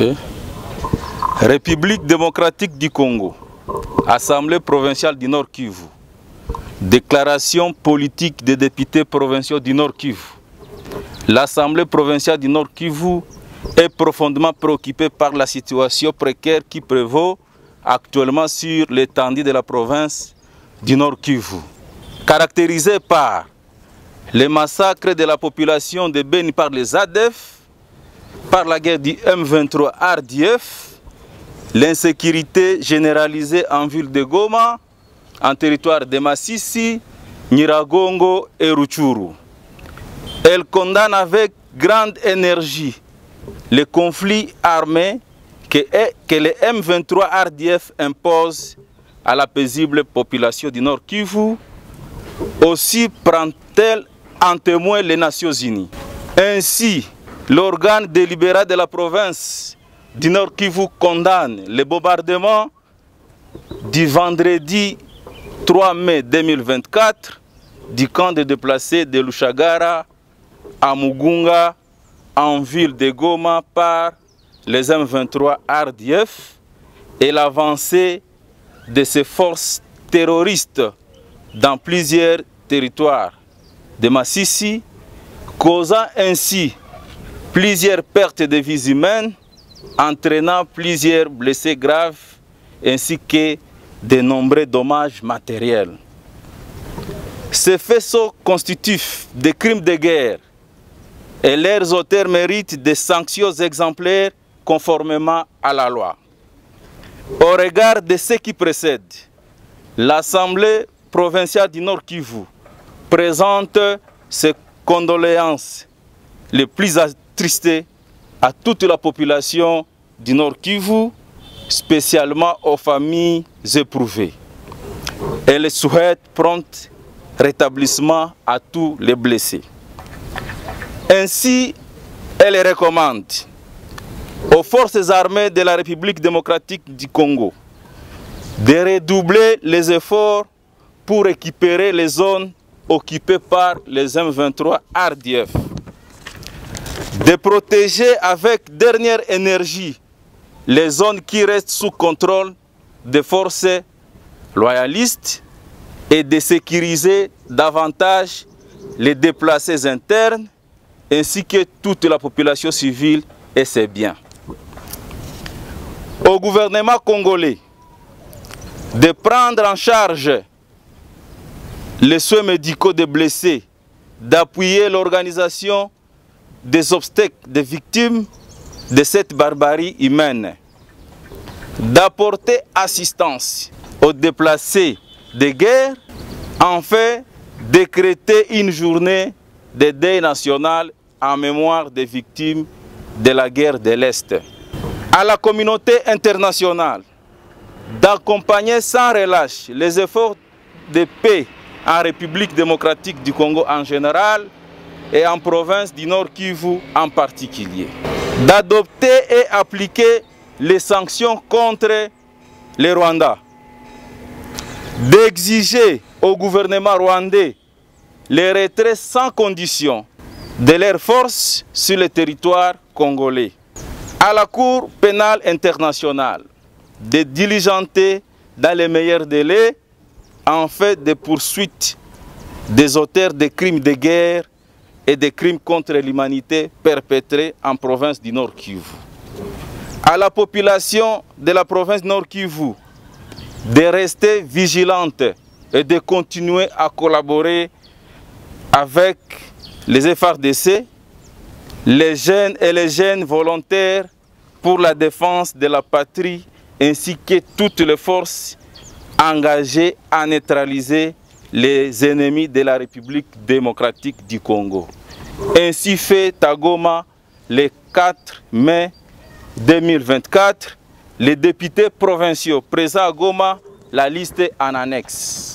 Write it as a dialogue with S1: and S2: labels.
S1: Okay. République démocratique du Congo, Assemblée provinciale du Nord Kivu, déclaration politique des députés provinciaux du Nord Kivu. L'Assemblée provinciale du Nord Kivu est profondément préoccupée par la situation précaire qui prévaut actuellement sur l'étendue de la province du Nord Kivu, caractérisée par les massacres de la population de Beni par les ADF, par la guerre du M23 RDF, l'insécurité généralisée en ville de Goma, en territoire de Masisi, Nyiragongo et Rutshuru. Elle condamne avec grande énergie les conflits armés que les M23 RDF imposent à la paisible population du Nord Kivu. Aussi prend-elle en témoin les Nations Unies. Ainsi, l'organe délibéré de la province du Nord Kivu condamne les bombardements du vendredi 3 mai 2024 du camp de déplacés de Lushagara à Mugunga en ville de Goma par les M23 RDF et l'avancée de ces forces terroristes dans plusieurs territoires de Masisi, causant ainsi plusieurs pertes de vies humaines, entraînant plusieurs blessés graves ainsi que de nombreux dommages matériels. Ces faits sont constitutifs de crimes de guerre et leurs auteurs méritent des sanctions exemplaires conformément à la loi. Au regard de ce qui précède, l'Assemblée provinciale du Nord Kivu présente ses condoléances les plus attristées à toute la population du Nord Kivu, spécialement aux familles éprouvées. Elle souhaite prompt rétablissement à tous les blessés. Ainsi, elle recommande aux forces armées de la République démocratique du Congo de redoubler les efforts pour récupérer les zones occupées par les M23 RDF, de protéger avec dernière énergie les zones qui restent sous contrôle des forces loyalistes et de sécuriser davantage les déplacés internes ainsi que toute la population civile et ses biens. Au gouvernement congolais de prendre en charge les soins médicaux des blessés, d'appuyer l'organisation des obstacles des victimes de cette barbarie humaine, d'apporter assistance aux déplacés de guerre, enfin décréter une journée de deuil national en mémoire des victimes de la guerre de l'Est. À la communauté internationale d'accompagner sans relâche les efforts de paix en République démocratique du Congo en général et en province du Nord Kivu en particulier. D'adopter et appliquer les sanctions contre les Rwandais. D'exiger au gouvernement rwandais le retrait sans condition de leurs forces sur le territoire congolais. À la Cour pénale internationale de diligenter dans les meilleurs délais en fait des poursuites des auteurs de crimes de guerre et des crimes contre l'humanité perpétrés en province du Nord Kivu. À la population de la province Nord Kivu de rester vigilante et de continuer à collaborer avec les FARDC, les jeunes et les jeunes volontaires pour la défense de la patrie ainsi que toutes les forces engagées à neutraliser les ennemis de la République démocratique du Congo. Ainsi fait à Goma le 4 mai 2024, les députés provinciaux présents à Goma, la liste en annexe.